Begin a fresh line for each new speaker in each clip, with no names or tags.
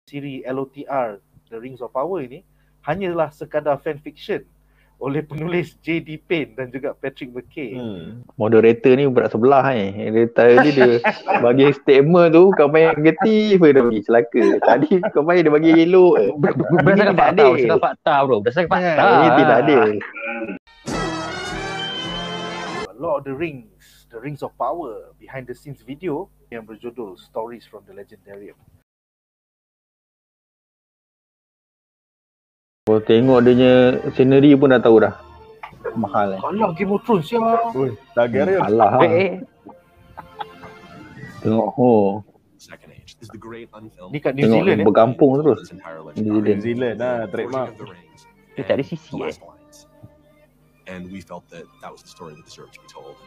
siri LOTR The Rings of Power ini hanyalah sekadar fan fiction oleh penulis J.D. Payne dan juga Patrick McKay.
Moderator ni berat sebelah Dia tadi dia bagi statement tu kau main negatif dia bagi celaka. Tadi kau main dia bagi elok.
Berdasarkan fakta, berdasarkan fakta bro. Berdasarkan fakta.
Ini tidak adil.
Lord of the Rings, The Rings of Power, behind the scenes video yang berjudul Stories from the Legendarium.
Kau tengok dia punya scenery pun dah tahu dah. Mahal
Kalah Game of Thrones ya.
Target dia.
Kalah Tengok
Ni kat New
Tengok
Zealand
berkampung terus.
New Zealand trademark.
Dia tak ada sisi
And we felt that was the story that deserved to be told.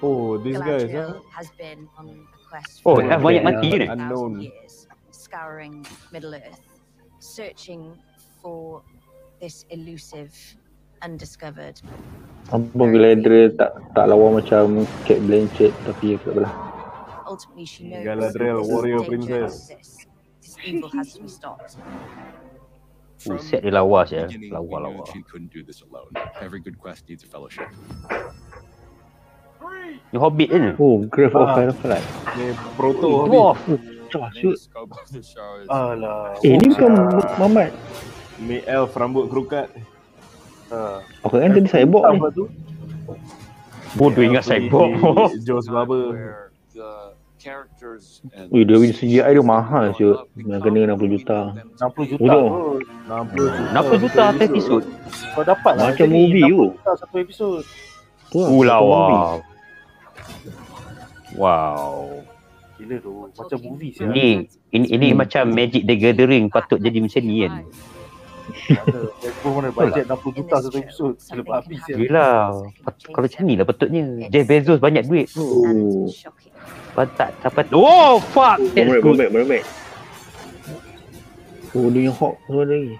Oh, these guys
has been on a quest
Oh,
for
banyak mati je ni.
1,000
years, scouring Middle Earth, searching for this elusive, undiscovered.
Ampun Galadriel tak lawa macam Cate Blanchett tapi kat belah.
Ultimately, she knows
Galadriel,
this
warrior
danger
princess.
exists. This evil has to be stopped.
Set dia lawa je.
Beginning, we
Lawa.
knew she couldn't do this alone. Every good quest needs a fellowship.
Ni Hobbit je ni.
Oh, Grave of Firefly.
Ni proto
Dwarf.
Shoot.
Scope of the show is
Alah.
Ni bukan Muhammad.
Mi elf rambut kerukat.
Aku kan tadi cyborg ni.
Apa tu?
Bodoh ingat cyborg.
Joss Barber.
where the characters and
Ui, dia punya CGI dia mahal siut. Yang kena 60 juta.
60 juta.
Bodoh.
Oh,
60
60 juta satu episod.
kau dapat lah.
Macam
Jadi,
movie
60
tu.
juta satu episod.
Tu lah, macam movie.
Lawa. Wow.
Gila tu. Macam movie siapa.
Ini macam Magic the Gathering patut jadi macam ni kan.
Ada. Aku mana bajet 60 juta satu episod. Gila babi siapa.
Yelah. Kalau macam ni lah patutnya. Jeff Bezos banyak duit tu.
Oh.
Tak dapat. Oh fuck. That's good.
Mermaid. Oh, dia yang hawk tu ada lagi.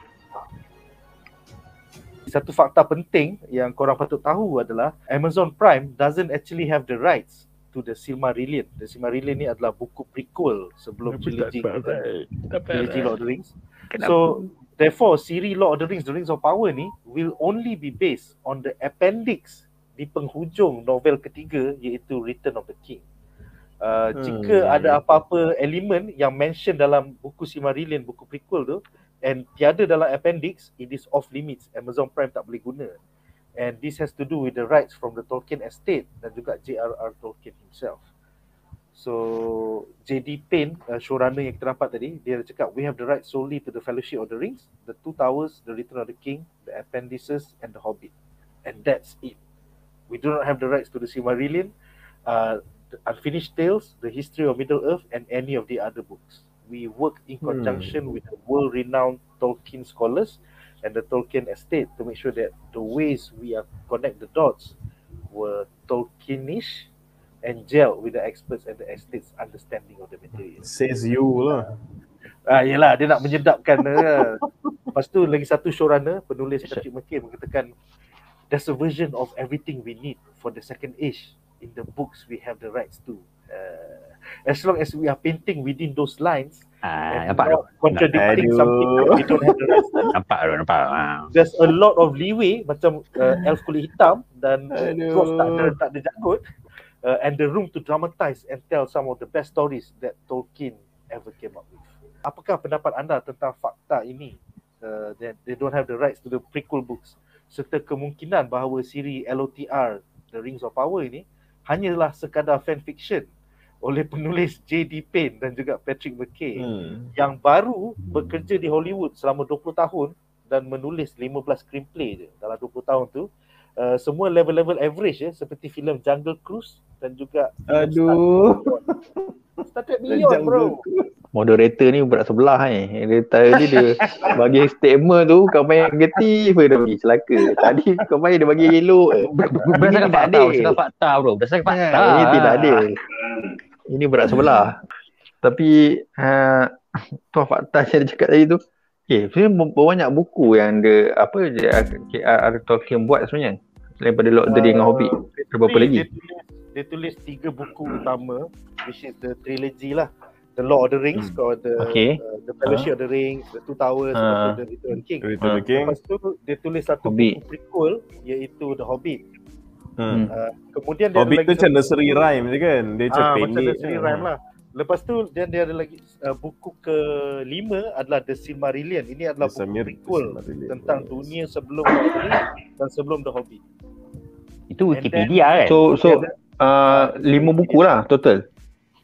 Satu fakta penting yang korang patut tahu adalah Amazon Prime doesn't actually have the rights to the Silmarillion. The Silmarillion ni adalah buku prequel sebelum trilogy Lord of the Rings. So therefore siri Lord of the Rings, The Rings of Power ni will only be based on the appendix di penghujung novel ketiga iaitu Return of the King. Jika ada apa-apa elemen yang mention dalam buku Silmarillion, buku prequel tu, and tiada dalam appendix, it is off limits. Amazon Prime tak boleh guna. And this has to do with the rights from the Tolkien estate dan juga J.R.R. Tolkien himself. So J.D. Payne, showrunner yang kita nampak tadi, dia cakap we have the rights solely to the Fellowship of the Rings, the Two Towers, the Return of the King, the appendices and the Hobbit. And that's it. We do not have the rights to the Silmarillion, the Unfinished Tales, the History of Middle-earth and any of the other books. We work in conjunction with the world-renowned Tolkien scholars and the Tolkien estate to make sure that the ways we connect the dots were Tolkienish and gel with the experts and the estate's understanding of the material.
Says you lah.
Yelah, dia nak menyedapkan. Lepas tu lagi satu showrunner, penulis Patrick McKay mengatakan there's a version of everything we need for the second age in the books we have the rights to. As long as we are painting within those lines and
Nampak
not contradicting something that we don't have the rights to.
Nampak.
There's a lot of leeway macam elf kulit hitam dan dwarf tak ada janggut, and the room to dramatize and tell some of the best stories that Tolkien ever came up with. Apakah pendapat anda tentang fakta ini, that they don't have the rights to the prequel books, serta kemungkinan bahawa siri LOTR The Rings of Power ini hanyalah sekadar fan fiction oleh penulis J.D. Payne dan juga Patrick McKay yang baru bekerja di Hollywood selama 20 tahun dan menulis 15 screenplay je dalam 20 tahun tu. Semua level-level average seperti filem Jungle Cruise dan juga Star Trek Beyond bro.
Moderator ni berat sebelah Dia tadi dia bagi statement tu kau main negatif dia bagi celaka. Tadi kau main dia bagi elok.
Berdasarkan fakta, berdasarkan fakta bro. Berdasarkan fakta.
Ini tidak adil. Ini berat sebelah. Tapi tu fakta saya cakap tadi tu. Sebenarnya banyak buku yang ada Tolkien buat sebenarnya. Selain pada Lord of the Rings dengan Hobbit. Berapa lagi?
Dia tulis 3 buku utama, which is the trilogy lah. The Lord of the Rings, kau ada
Okay.
The Fellowship of the Rings, The Two Towers, lepas tu The Return of the King.
Return of the King.
Lepas tu dia tulis satu
Hobbit.
buku prequel iaitu The Hobbit. Kemudian dia
Hobbit
ada
tu
lagi
macam nursery rhyme je kan. Dia macam
macam
pendek.
nursery rhyme lah. Lepas tu dia ada lagi buku ke-5 adalah The Silmarillion. Ini adalah buku prequel tentang dunia sebelum Lord of the Rings dan sebelum The Hobbit.
Itu Wikipedia kan?
So 5 buku lah total.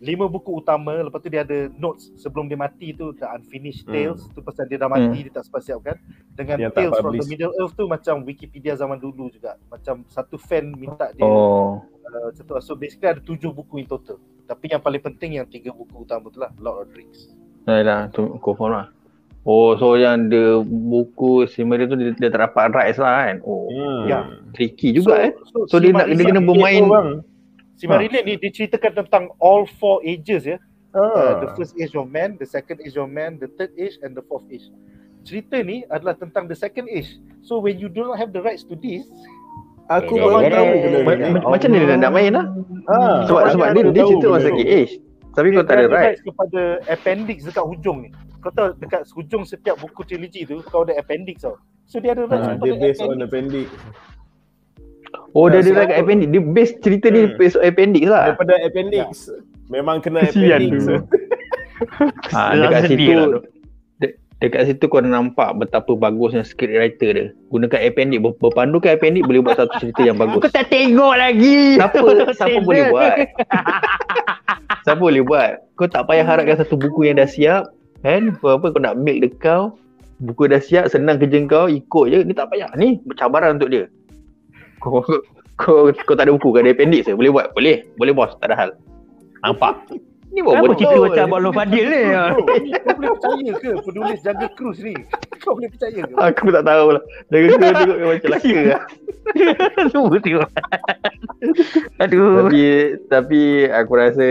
5 buku utama, lepas tu dia ada notes sebelum dia mati tu, The Unfinished Tales tu pasal dia dah mati, dia tak sempat siapkan. Dengan
Yang tak
Tales from the
publish.
Middle Earth tu macam Wikipedia zaman dulu juga. Macam satu fan minta dia satu. So basically ada 7 buku in total. Tapi yang paling penting yang 3 buku utama tu lah, Lord of the Rings.
Yalah, tu confirm lah. So yang the buku Silmarillion tu dia tak dapat rights lah kan.
Ya.
Tricky juga So dia
Silmarillion
kena
ni
bermain.
Silmarillion ni diceritakan tentang all 4 ages ya. The first age of man, the second age of man, the third age and the fourth age. Cerita ni adalah tentang the second age. So when you do not have the rights to this,
Aku baru tahu benda ni.
Macam mana dia nak main lah? Sebab dia cerita masa second age. Tapi kau tak ada rights.
kepada appendix dekat hujung ni. Kau tahu dekat hujung setiap buku trilogy tu kau ada appendix tau. So dia ada rights kepada
Dia based on appendix.
Dia ada dekat appendix. Dia base cerita ni based on appendix lah.
Daripada appendix. Memang kena
Kesian
appendix.
tu. Dekat situ dekat situ kau nampak betapa bagusnya script writer dia. Gunakan appendix, berpandukan appendix boleh buat satu cerita yang bagus.
Aku tak tengok lagi.
Siapa boleh buat? Siapa boleh buat? Kau tak payah harapkan satu buku yang dah siap kan? Apa kau nak make kau, buku dah siap, senang kerja kau, ikut je. Ni tak payah. Ni cabaran untuk dia. Kau tak ada buku, kau ada appendix je. Boleh buat? Boleh bos, tak ada hal. Nampak? Ni buat
Kenapa cerita macam Abang Long Fadil ni?
Kau boleh percaya ke penulis Jungle Cruise ni? Kau boleh percaya ke?
Aku tak tahu lah. Jaga kau tengok macam laka lah.
Semua tengok. Aduh.
Tapi aku rasa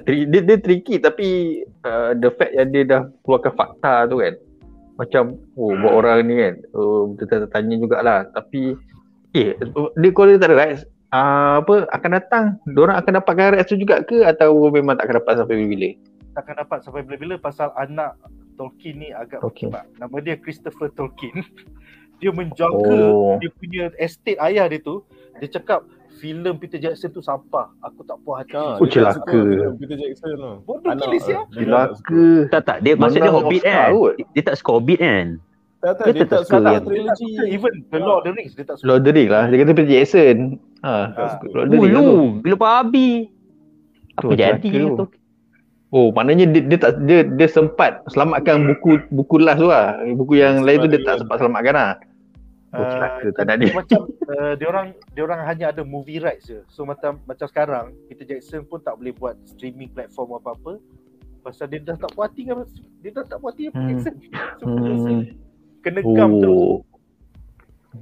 dia tricky, tapi the fact yang dia dah keluarkan fakta tu kan, macam buat orang ni kan, kita tanya jugalah. Tapi dia kalau dia tak ada rights, akan datang, diorang akan dapatkan rights tu juga ke, atau memang tak akan dapat sampai bila-bila?
Takkan dapat sampai bila-bila pasal anak Tolkien ni agak berkibat. Nama dia Christopher Tolkien. Dia menjangka dia punya estate ayah dia tu. Dia cakap filem Peter Jackson tu sampah. Aku tak puas hati.
Celaka.
Peter Jackson tu.
Bodoh gila siap.
Celaka.
Tak, dia maksudnya Hobbit kan. Dia tak suka Hobbit kan.
Dia tak suka trilogy.
Even The Lord of the Rings dia tak suka.
Lord of the Rings lah. Dia kata Peter Jackson. Lord of the Rings lah tu.
Bila babi. Apa jadi tu?
Maknanya dia sempat selamatkan buku last tu lah. Buku yang lain tu dia tak sempat selamatkan lah. Celaka tak ada dia.
Macam diorang hanya ada movie rights je. So macam sekarang Peter Jackson pun tak boleh buat streaming platform apa-apa. Pasal dia dah tak puas hati dengan Peter Jackson. So kena gam tu.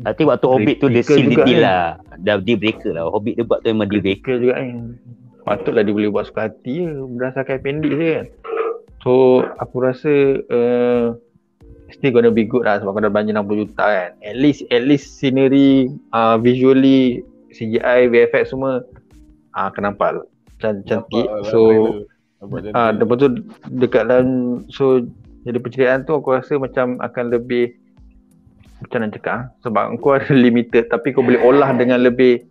Nanti waktu Hobbit tu dia seal dia lah. Dah deal breaker lah. Hobbit dia buat tu memang deal breaker
juga kan. Patutlah dia boleh buat suka hati je berdasarkan appendix je kan. So aku rasa still gonna be good lah sebab kau dah belanja 60 juta kan. At least scenery, visually, CGI, VFX semua akan nampak cantik. So lepas tu dekat dalam, so jadi penceritaan tu aku rasa macam akan lebih, macam nak cakap, sebab kau ada limited tapi kau boleh olah dengan lebih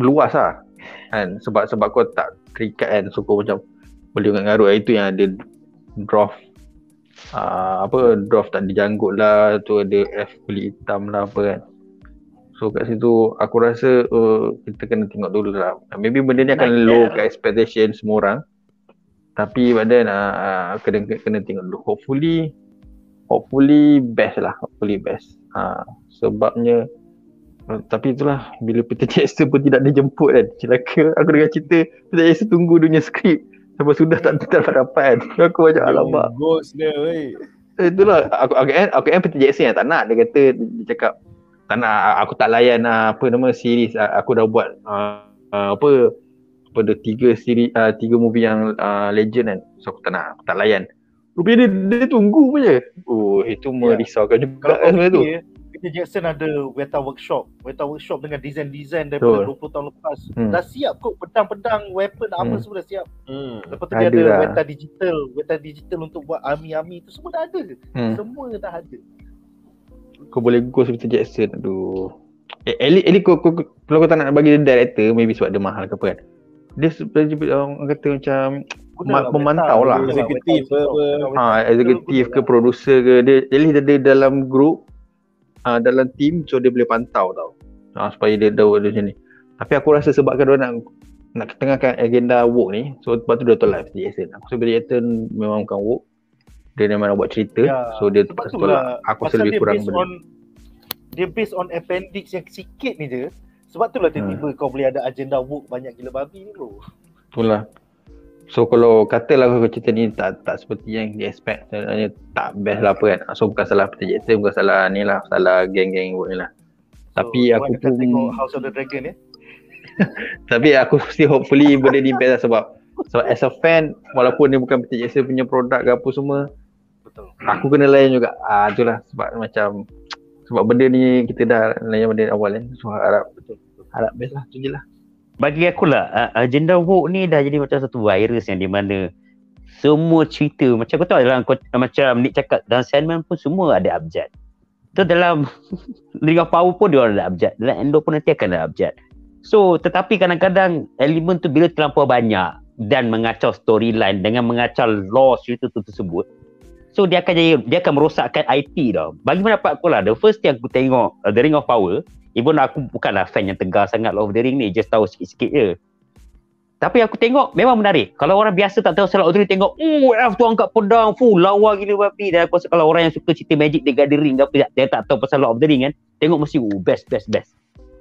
luas lah kan, sebab kau tak terikat kan, so kau macam boleh mengarut. Itu yang ada draft draft tak dijanggut lah, tu ada F kulit hitam lah apa kan. So kat situ aku rasa kita kena tengok dulu lah. Maybe benda ni akan low ke expectation semua orang, tapi badan kena tengok dulu. Hopefully best lah, sebabnya tapi itulah, bila Peter Jackson pun tidak dijemput kan, celaka. Aku dengar cerita Peter Jackson tunggu dunia skrip sampai sudah tak dapat. Aku macam alamak,
ghost dia weh.
Itulah aku Peter Jackson yang tak nak. Dia kata, dia cakap tak nak, aku tak layan series aku dah buat ada 3 movie yang legend kan, so aku tak layan. Rupanya dia tunggu je. Itu merisaukan juga sebenarnya tu.
Peter Jackson ada Weta Workshop dengan design daripada 20 tahun lepas. Dah siap kot pedang-pedang, weapon apa semua dah siap. Lepas tu dia ada Weta digital untuk buat army tu semua dah ada. Semua dah ada.
Kau boleh go Peter Jackson. Aduh. Eli kau kalau kau tak nak bagi dia director, maybe sebab dia mahal ke apa kan. Dia orang kata macam pemantau lah.
Eksekutif ke apa.
Eksekutif ke producer ke. Dia dalam group, dalam team, so dia boleh pantau tau. Supaya dia tahu macam ni. Tapi aku rasa sebabkan dia nak ketengahkan agenda work ni, so lepas tu dia tolak Peter Jackson. Aku rasa Peter Jackson memang bukan work. Dia memang nak buat cerita. So dia tolak. Aku rasa lebih kurang
dia based on appendix yang sikit ni je. Sebab tu lah tiba-tiba kau boleh ada agenda work banyak gila babi ni bro.
Itulah. So kalau katalah kau cerita ni tak seperti yang dia expect, sebenarnya tak best lah apa kan. So bukan salah Peter Jackson, bukan salah ni lah, salah geng-geng work ni lah. Tapi aku pun
tengok House of the Dragon ya.
Tapi aku mesti hopefully benda ni best lah, sebab as a fan, walaupun dia bukan Peter Jackson punya produk ke apa semua, betul. Aku kena layan juga. Itulah sebab benda ni kita dah layan benda awal kan. So harap best lah, tu je lah.
Bagi aku lah, agenda woke ni dah jadi macam satu virus yang di mana semua cerita, macam kau tahu dalam macam Nick cakap, dalam Sandman pun semua ada abjad. Tu dalam Ring of Power pun dia orang ada abjad. Dalam Endor pun nanti akan ada abjad. So tetapi kadang-kadang elemen tu bila terlampau banyak dan mengacau storyline dengan mengacau law cerita tu tersebut, so dia akan merosakkan IP tau. Bagi pendapat aku lah, the first thing aku tengok The Ring of Power, even aku bukanlah fan yang tegar sangat Lord of the Ring ni, just tahu sikit-sikit je. Tapi aku tengok memang menarik. Kalau orang biasa tak tahu Lord of the Ring, tengok elf tu angkat pedang, lawa gila babi. Dan aku rasa kalau orang yang suka cerita Magic The Gathering apa, dia tak tahu pasal Lord of the Ring kan, tengok mesti best.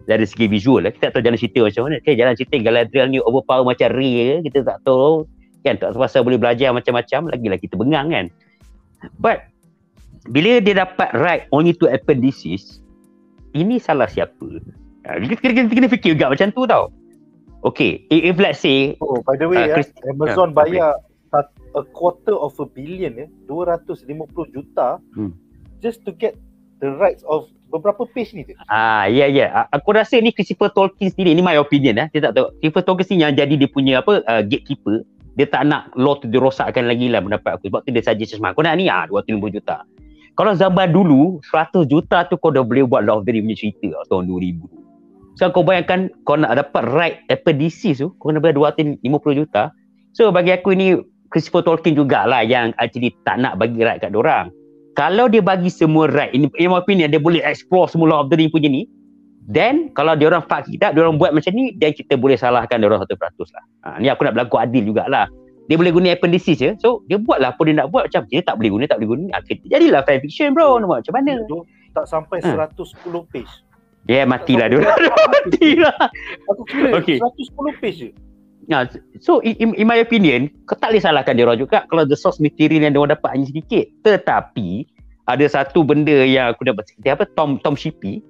Dari segi visual lah, kita tak tahu jalan cerita macam mana. Jalan cerita Galadriel ni overpower macam Ray, kita tak tahu kan, tak pasal boleh belajar macam-macam, lagilah kita bengang kan. But bila dia dapat right only to appendices, ini salah siapa? Kita kena fikir juga macam tu tau. Okay, if let's say
by the way Amazon bayar a quarter of a billion 250 juta just to get the rights of beberapa page ni je.
Ya. Aku rasa ni Christopher Tolkien sendiri, ni my opinion dia tak tahu. Christopher Tolkien sendiri yang jadi dia punya gatekeeper. Dia tak nak law tu dirosakkan lagi lah pendapat aku. Sebab tu dia suggest kau nak ni 250 juta. Kalau zaman dulu 100 juta tu kau dah boleh buat Lord of the Rings punya cerita tahun 2000. So kau bayangkan kau nak dapat right appendices tu, kau kena bayar 250 juta. So bagi aku ni Christopher Tolkien jugalah yang actually tak nak bagi right kat diorang. Kalau dia bagi semua right, in my opinion, dia boleh explore semua Lord of the Rings punya ni, then kalau diorang fuck kita, diorang buat macam ni, then kita boleh salahkan diorang 100% lah. Ni aku nak berlaku adil jugalah. Dia boleh guna appendices je, so dia buatlah apa dia nak buat. Macam dia tak boleh guna. Jadilah fan fiction bro, nak buat macam mana?
Tak sampai 110 page.
Matilah dia. Matilah.
Aku kira 110 page je.
So in my opinion, kau tak boleh salahkan dia orang juga kalau the source material yang dia orang dapat hanya sedikit. Tetapi ada satu benda yang aku dapat, Tom Shippey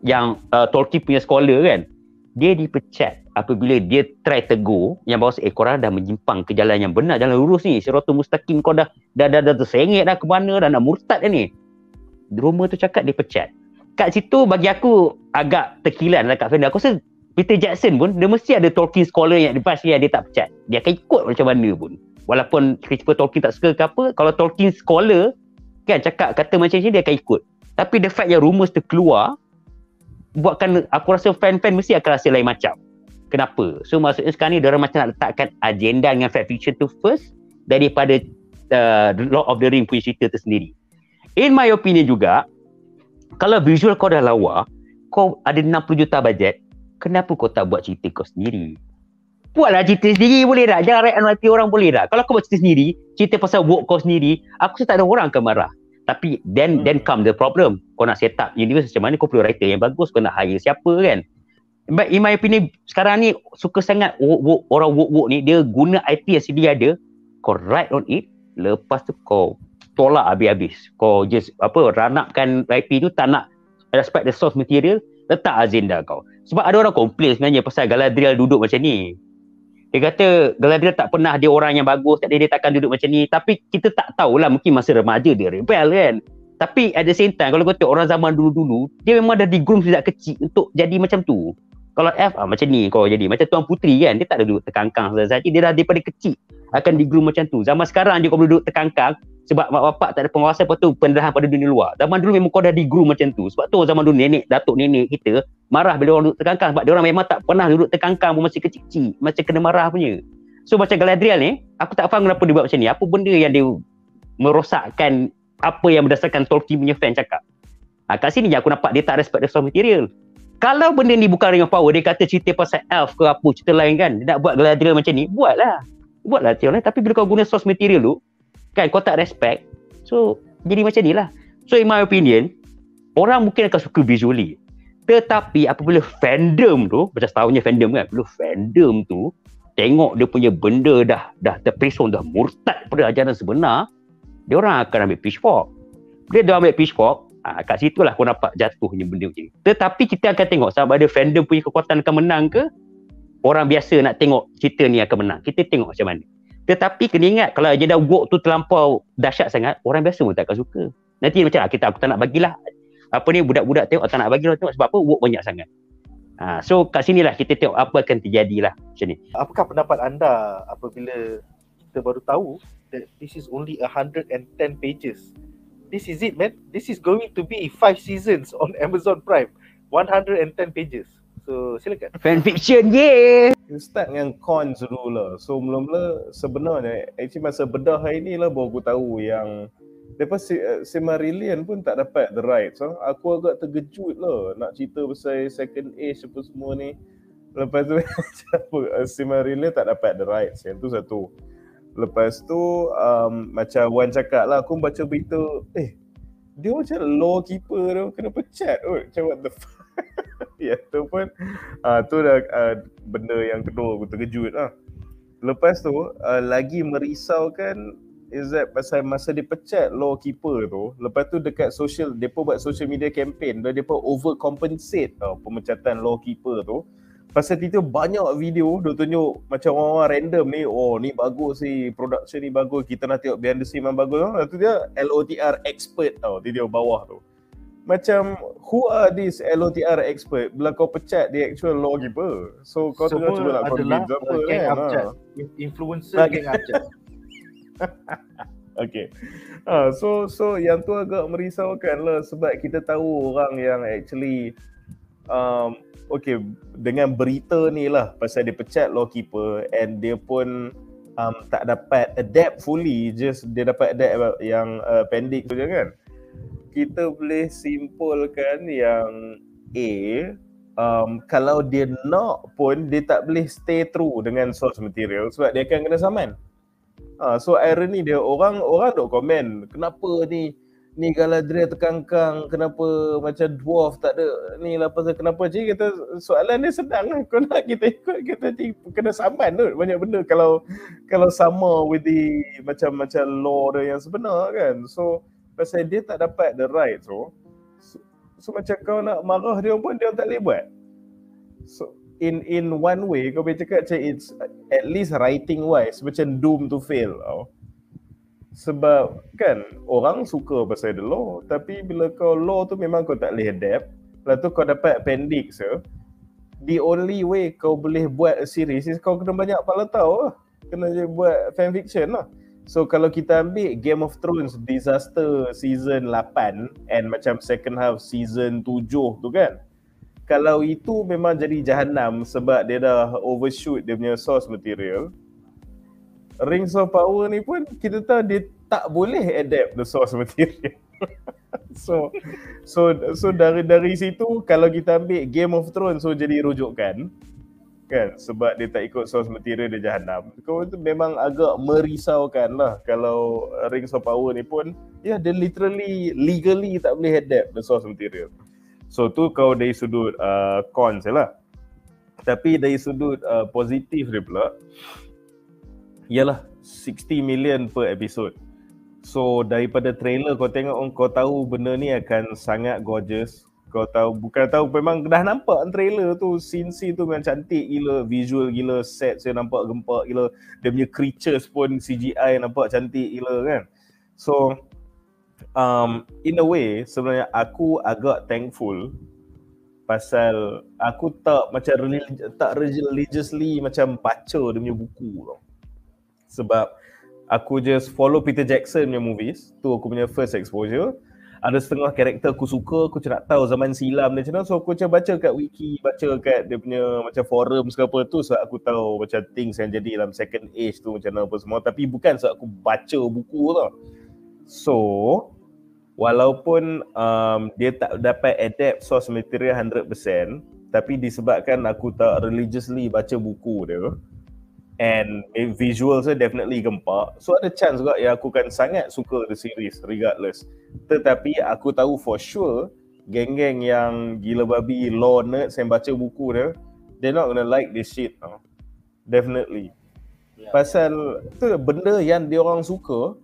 yang Tolkien punya scholar kan, dia dipecat apabila dia try tegur yang bahawa korang dah menyimpang ke jalan yang benar, jalan lurus ni, Siratul Mustaqim, kau dah tersengit dah ke mana, dah nak murtad dah ni. Roma tu cakap dia pecat. Kat situ bagi aku agak terkilan lah kat fandom. Aku rasa Peter Jackson pun dia mesti ada Tolkien scholar yang lepas dia tak pecat. Dia akan ikut macam mana pun. Walaupun Christopher Tolkien tak suka ke apa, kalau Tolkien scholar kan cakap kata macam ni, dia akan ikut. Tapi the fact yang rumours tu keluar, buatkan aku rasa fan-fan mesti akan rasa lain macam. Kenapa? So maksudnya sekarang ni diorang macam nak letakkan agenda dengan fan fiction tu first daripada Lord of the Rings punya cerita tu sendiri. In my opinion juga, kalau visual kau dah lawa, kau ada 60 juta bajet, kenapa kau tak buat cerita kau sendiri? Buatlah cerita sendiri boleh tak? Jangan rakyat nanti orang boleh tak? Kalau kau buat cerita sendiri, cerita pasal work kau sendiri, aku rasa tak ada orang akan marah. Tapi then come the problem. Kau nak set up universe macam mana, kau perlu writer yang bagus, kau nak hire siapa kan? But in my opinion, sekarang ni suka sangat orang work ni, dia guna IP yang sedia ada, kau write on it, lepas tu kau tolak habis-habis. Kau just ranapkan IP tu, tak nak respect the source material, letak agenda kau. Sebab ada orang komplain sebenarnya pasal Galadriel duduk macam ni. Dia kata Galadriel tak pernah dia orang yang bagus, dia takkan duduk macam ni. Tapi kita tak tahulah, mungkin masa remaja dia rebel kan. Tapi at the same time, kalau kau tengok orang zaman dulu-dulu, dia memang dah di-groom sejak kecil untuk jadi macam tu. Kalau F, macam ni kau jadi. Macam Tuan Puteri kan, dia tak ada duduk terkangkang saja. Dia dah daripada kecil akan di-groom macam tu. Zaman sekarang je kau boleh duduk terkangkang sebab mak bapak tak ada penguasaan, lepas tu pendedahan pada dunia luar. Zaman dulu memang kau dah di-groom macam tu. Sebab tu zaman dulu datuk nenek kita marah bila orang duduk terkangkang. Sebab dia orang memang tak pernah duduk terkangkang pun masih kecil-kecil. Macam kena marah punya. So macam Galadriel ni, aku tak faham kenapa dia buat macam ni. Apa benda yang dia merosakkan apa yang berdasarkan Tolkien punya fan cakap. Kat sini je aku nampak dia tak respect the source material. Kalau benda ni bukan Ring of Power, dia kata cerita pasal elf ke apa, cerita lain kan, dia nak buat Galadriel macam ni, buatlah cerita lain. Tapi bila kau guna source material tu, kan kau tak respect, so jadi macam ni lah. So in my opinion, orang mungkin akan suka visually, tetapi apabila fandom tu, macam setahunnya fandom kan, bila fandom tu tengok dia punya benda dah terpesong, dah murtad pada ajaran sebenar, dia orang akan ambil pitchfork. Bila dia ambil pitchfork, kat situlah kau nampak jatuhnya benda macam ni. Tetapi kita akan tengok sama ada fandom punya kekuatan akan menang ke, orang biasa nak tengok cerita ni akan menang. Kita tengok macam mana. Tetapi kena ingat, kalau agenda woke tu terlampau dahsyat sangat, orang biasa pun tak akan suka. Nanti macam aku tak nak bagilah. Apa ni, budak-budak tengok, tak nak bagilah tengok sebab apa, woke banyak sangat. So kat sinilah kita tengok apa akan terjadilah macam ni.
Apakah pendapat anda apabila kita baru tahu that this is only 110 pages? This is it, man. This is going to be 5 seasons on Amazon Prime. 110 pages. So silakan.
Fanfiction, yeah.
Kita start dengan cons dulu lah. So mula-mula sebenarnya actually masa bedah hari ni lah baru aku tahu yang lepas Silmarillion pun tak dapat the rights. So aku agak terkejut lah nak cerita pasal Second Age apa semua ni. Lepas tu Silmarillion tak dapat the rights. Yang tu satu. Lepas tu macam Wan cakap lah, aku baca berita dia macam law keeper tu kena pecat macam what the fuck. Ya tu pun tu dah benda yang kedua aku terkejut lah. Lepas tu lagi merisaukan is that pasal masa dia pecat law keeper tu, lepas tu dekat depa buat social media campaign dan depa overcompensate pemecatan law keeper tu. Pasal itu banyak video dia tunjuk macam orang-orang random ni, ni bagus ni, production ni bagus, kita nak tengok behind the scene yang bagus. Lepas tu dia LOTR expert dia bawah tu. Macam who are these LOTR expert bila kau pecat the actual law keeper? So kau tengok cuba nak convince apa kan.
Influencer geng abjad.
Okay. So yang tu agak merisaukan lah sebab kita tahu orang yang actually dengan berita ni lah pasal dia pecat law keeper and dia pun tak dapat adapt fully, just dia dapat adapt yang pendek tu je kan. Kita boleh simpulkan yang kalau dia nak pun dia tak boleh stay true dengan source material sebab dia akan kena saman. So irony dia, orang duk komen kenapa ni Galadriel terkangkang, kenapa macam dwarf tak ada ni lah, pasal kenapa je kita, soalan dia sedang lah, kau nak kita ikut kita kena saman tu banyak benda kalau sama with the macam law dia yang sebenar kan. So pasal dia tak dapat the right so macam kau nak marah dia pun dia tak boleh buat. So in one way kau boleh cakap macam it's at least writing wise macam doomed to fail sebab kan orang suka pasal the law, tapi bila kau law tu memang kau tak boleh adapt. Lepas tu kau dapat appendix the only way kau boleh buat a series is kau kena banyak pala tahu lah. Kena je buat fanfiction lah. So kalau kita ambil Game of Thrones disaster season 8 and macam second half season 7 tu kan, kalau itu memang jadi jahanam sebab dia dah overshoot dia punya source material, Rings of Power ni pun kita tahu dia tak boleh adapt the source material. so dari situ kalau kita ambil Game of Thrones so jadi rujukan kan sebab dia tak ikut source material dia jahanam. Kau tu memang agak merisaukan lah kalau Rings of Power ni pun dia literally legally tak boleh adapt the source material. So tu kau dari sudut cons lah. Tapi dari sudut positif dia pula ialah 60 million per episode. So daripada trailer kau tengok, kau tahu benda ni akan sangat gorgeous. Kau tahu, bukan tahu, memang dah nampak trailer tu, scene tu memang cantik gila, visual gila, set saya nampak gempak gila, dia punya creatures pun CGI nampak cantik gila kan. So in a way sebenarnya aku agak thankful pasal aku tak macam religiously macam baca dia punya buku tau. Sebab aku just follow Peter Jackson punya movies, tu aku punya first exposure. Ada setengah karakter aku suka, aku macam nak tahu zaman silam dia macam mana, so aku macam baca kat wiki, baca kat dia punya macam forum ke apa tu, so aku tahu macam things yang jadi dalam second age tu macam mana apa semua, tapi bukan sebab aku baca buku tau. So walaupun dia tak dapat adapt source material 100%, tapi disebabkan aku tak religiously baca buku dia and visuals dia definitely gempak, so ada chance juga yang aku kan sangat suka the series regardless. Tetapi aku tahu for sure geng-geng yang gila babi law nerds yang baca buku dia, they're not gonna like this shit no? Definitely. Pasal tu benda yang dia orang suka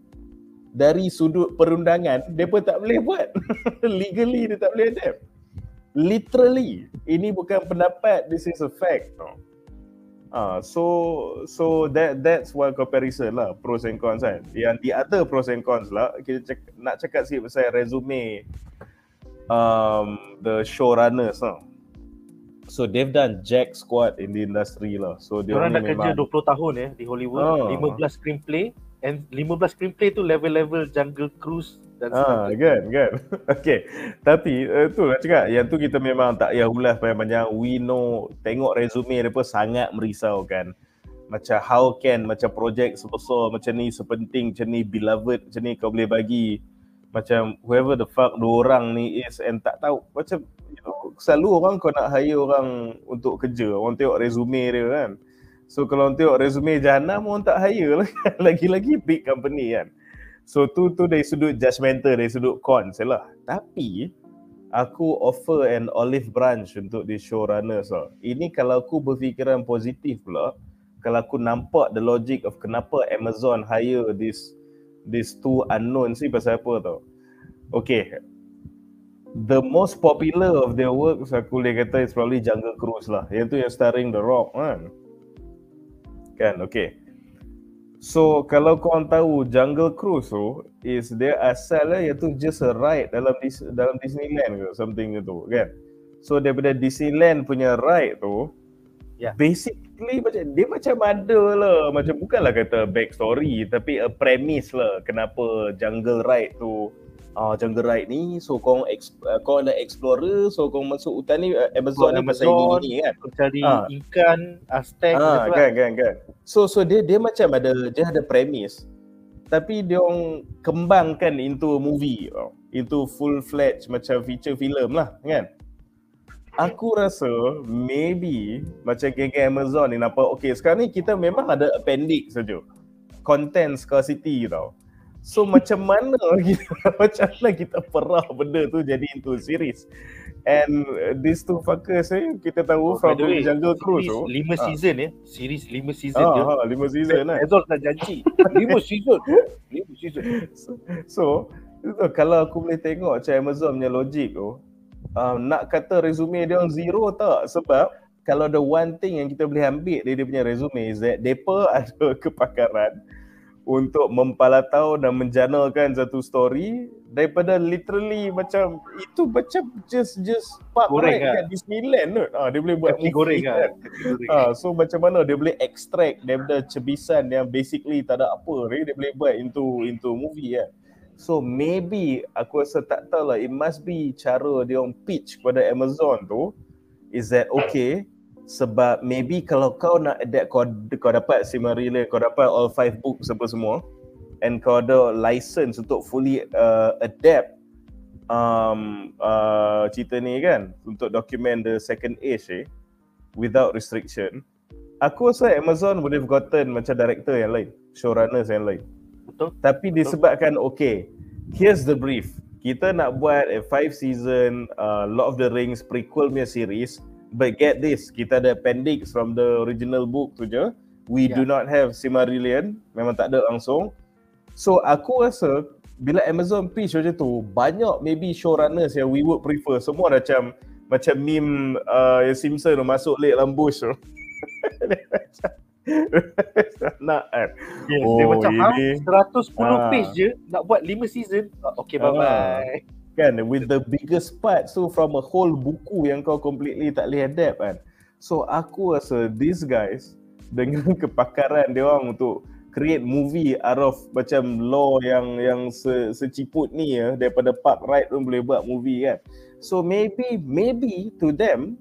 dari sudut perundangan, dia pun tak boleh buat. Legally dia tak boleh adapt. Literally, ini bukan pendapat, this is a fact no? So that's one comparison lah, pros and cons kan. Yang the other pros and cons lah, kita nak cakap sikit pasal resume the showrunners lah. So they've done jack squat in the industry lah. So dia
orang dah
memang
kerja 20 tahun di Hollywood, 15 screenplay, and 15 screenplay tu level-level Jungle Cruise dan sebagainya.
kan. Okay. Tapi tu lah cakap, yang tu kita memang tak payah ulas panjang-panjang. We know, tengok resume dia pun sangat merisaukan. Macam how can macam projek sebesar macam ni, sepenting macam ni, beloved macam ni kau boleh bagi macam whoever the fuck dua orang ni is, and tak tahu macam selalu orang kau nak hire orang untuk kerja, orang tengok resume dia kan. So kalau orang tengok resume jahanam, orang tak hire lah. Lagi-lagi big company kan. So tu dari sudut judgemental, dari sudut cons lah. Tapi aku offer an olive branch untuk the showrunners lah. Ini kalau aku berfikiran positif pula, kalau aku nampak the logic of kenapa Amazon hire these two unknowns ni pasal apa tau. Okay, the most popular of their works aku boleh kata is probably Jungle Cruise lah. Yang tu yang starring The Rock kan, okay. So kalau korang tahu Jungle Cruise tu is dia asalnya iaitu just a ride dalam Disneyland ke something gitu kan. So daripada Disneyland punya ride tu, basically macam dia macam ada lah, macam bukanlah kata backstory tapi a premise lah kenapa jungle ride tu. Jungle ride ni, so kau ada explorer, so kau masuk hutan ni, Amazon ni pasal ini kan,
cari ikan, Aztec
kan. So dia macam ada premise, tapi dia orang kembangkan into a movie, into full-fledged macam feature film lah kan. Aku rasa maybe macam geng-geng Amazon ni nampak, okay sekarang ni kita memang ada appendix saja, content scarcity tau. So macam mana kita perah benda tu jadi into series. And these two fuckers kita tahu from the Jungle Cruise tu
5 season series 5 season je.
5 season lah.
Amazon dah janji 5 season.
So kalau aku boleh tengok macam Amazon punya logic tu, nak kata resume dia orang zero tak, sebab kalau the one thing yang kita boleh ambil dari dia punya resume is that depa ada kepakaran untuk mempalatau dan menjanalkan satu story daripada literally macam itu macam just park ride kat Disneyland tu. Dia boleh buat
kaki goreng kan.
So macam mana dia boleh extract daripada cebisan yang basically tak ada apa, dia boleh buat into movie kan. So maybe aku rasa tak tahulah, it must be cara dia orang pitch kepada Amazon tu is that okay, sebab maybe kalau kau nak adapt, kau dapat Silmarillion, kau dapat all 5 books apa semua, and kau ada license untuk fully adapt cerita ni kan, untuk document the second age without restriction, aku rasa Amazon would have gotten macam director yang lain, showrunners yang lain.
Betul.
Tapi disebabkan okay, here's the brief, kita nak buat a 5 season Lord of the Rings prequel punya series, but get this, kita ada appendix from the original book tu je. We do not have Silmarillion, memang tak ada langsung. So aku rasa bila Amazon pitch macam tu, banyak maybe showrunners yang we would prefer. Semua macam meme yang Simpson tu masuk late dalam bush tu. Nak kan.
Yes, dia macam
ini
110 page je nak buat 5 season. Okay, bye-bye.
Kan, with the biggest part from a whole buku yang kau completely tak boleh adapt kan. So aku rasa these guys dengan kepakaran dia orang untuk create movie out of macam law yang seciput ni ya, daripada Park Ride pun boleh buat movie kan. So maybe to them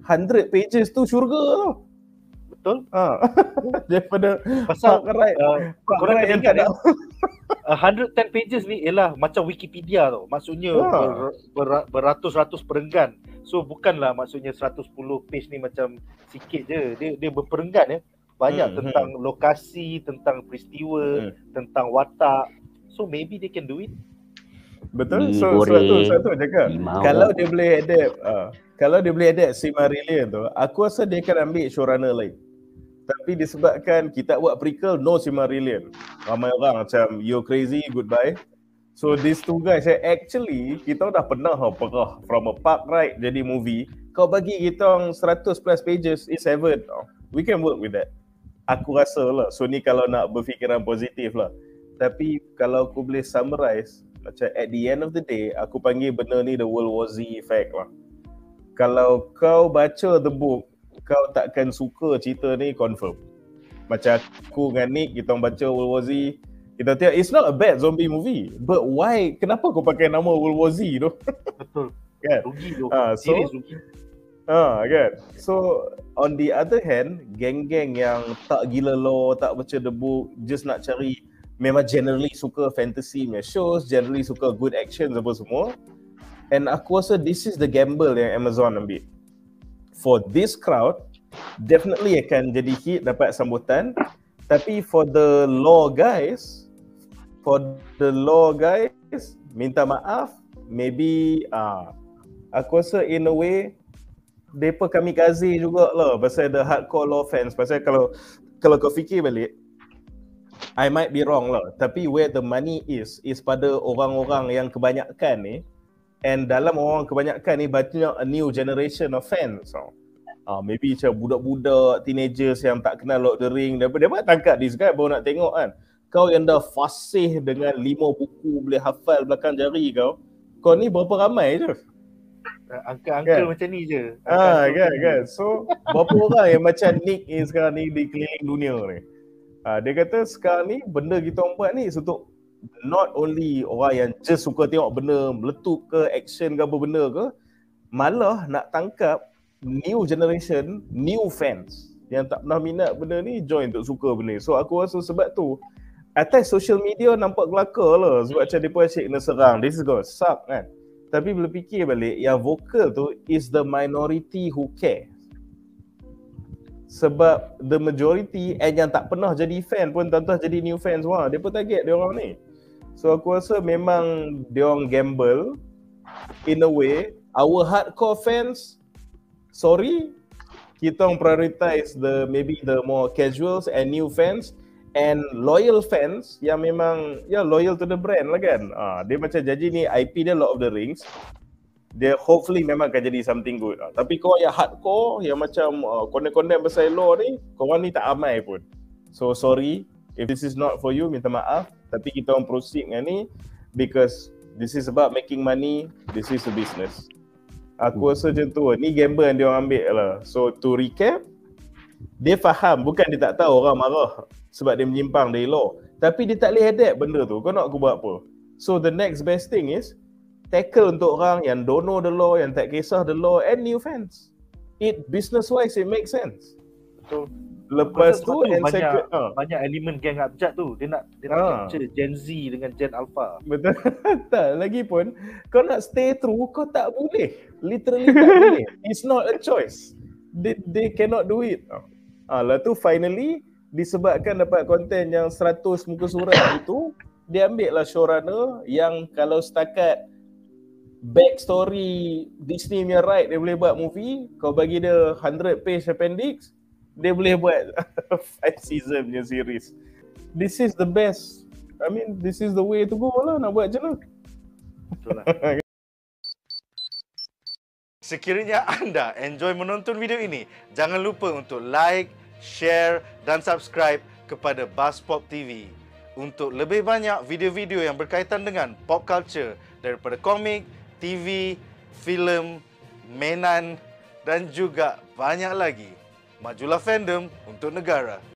100 pages tu syurga tu.
Betul?
Daripada
Pasal
Park Ride.
korang kena ingat 110 pages ni ialah macam Wikipedia tau. Maksudnya beratus-ratus perenggan. So bukanlah maksudnya 110 page ni macam sikit je. Dia berperenggan ya. Banyak tentang lokasi, tentang peristiwa, tentang watak. So maybe they can do it.
Betul. So satu cakap. Kalau dia boleh adapt, kalau dia boleh adapt Silmarillion tu, aku rasa dia akan ambil showrunner lain. Tapi disebabkan kita buat prequel, no Silmarillion. Ramai orang macam, you crazy, goodbye. So these two guys, actually, kita dah pernah perah from a Park Ride jadi movie. Kau bagi kita 100 plus pages, it's heaven. We can work with that. Aku rasa lah. So ni kalau nak berfikiran positif lah. Tapi kalau aku boleh summarize, macam at the end of the day, aku panggil benda ni the World War Z effect lah. Kalau kau baca the book, kau takkan suka cerita ni confirm. Macam aku dengan Nick, kita baca World War Z, kita tengok, it's not a bad zombie movie. But why? Kenapa kau pakai nama World War Z tu?
Betul.
Kan?
Rugi tu.
So,
rugi.
Kan? So on the other hand, geng-geng yang tak gila law, tak baca the book, just nak cari, memang generally suka fantasy punya shows, generally suka good action apa semua. And aku rasa this is the gamble yang Amazon ambil. For this crowd, definitely akan jadi hit, dapat sambutan. Tapi for the law guys, minta maaf, maybe aku rasa in a way depa kamikaze jugalah pasal the hardcore law fans. Pasal kalau kau fikir balik, I might be wrong lah, tapi where the money is pada orang-orang yang kebanyakan ni, and dalam orang kebanyakan ni banyak a new generation of fans. Maybe macam budak-budak, teenagers yang tak kenal Lord of the Ring, dia tangkap this guy baru nak tengok kan. Kau yang dah fasih dengan 5 buku, boleh hafal belakang jari kau ni berapa ramai je?
Uncle macam ni je.
Kan. So berapa orang yang macam Nick ni sekarang ni di keliling dunia ni. Dia kata sekarang ni benda kita orang buat ni untuk not only orang yang just suka tengok benda meletup ke, action ke apa benda ke, malah nak tangkap new generation, new fans yang tak pernah minat benda ni, join untuk suka benda ni. So aku rasa sebab tu atas social media nampak kelakar lah, sebab macam dia pun asyik kena serang, this is gonna suck kan. Tapi bila fikir balik, yang vokal tu is the minority who care. Sebab the majority and yang tak pernah jadi fan pun tentang jadi new fans, wah dia pun target dia orang ni. So aku rasa memang dia orang gamble in a way. Our hardcore fans, sorry, kita orang prioritize maybe the more casuals and new fans. And loyal fans yang memang loyal to the brand lah kan. Dia macam jadi ni IP dia Lord of the Rings, dia hopefully memang akan jadi something good. Tapi kau yang hardcore, yang macam konten-konten pasal law ni, korang ni tak ramai pun. So sorry, if this is not for you, minta maaf. Tapi kita orang proceed dengan ni because this is about making money, this is a business. Aku rasa macam tu. Ni gamble yang dia orang ambil lah. So to recap, dia faham, bukan dia tak tahu orang marah sebab dia menyimpang dari law, tapi dia tak boleh adapt benda tu. Kau nak aku buat apa? So the next best thing is tackle untuk orang yang don't know the law, yang tak kisah the law, and new fans. It business wise it makes sense.
So
lepas tu and
banyak elemen geng abjad tu. Dia nak capture Gen Z dengan Gen Alpha.
Betul. Tak, lagi pun kau nak stay true, kau tak boleh. Literally tak boleh. It's not a choice. They cannot do it. Lepas tu finally disebabkan dapat konten yang 100 muka surat itu, dia ambil lah showrunner yang kalau setakat backstory Disney punya right dia boleh buat movie, kau bagi dia 100 page appendix, dia boleh buat 5 season punya series. This is the best. I mean, this is the way to go lah nak buat macam tu.
Betul lah. Sekiranya anda enjoy menonton video ini, jangan lupa untuk like, share dan subscribe kepada Buzzpop TV untuk lebih banyak video-video yang berkaitan dengan pop culture daripada komik, TV, filem, mainan dan juga banyak lagi. Majulah fandom untuk negara.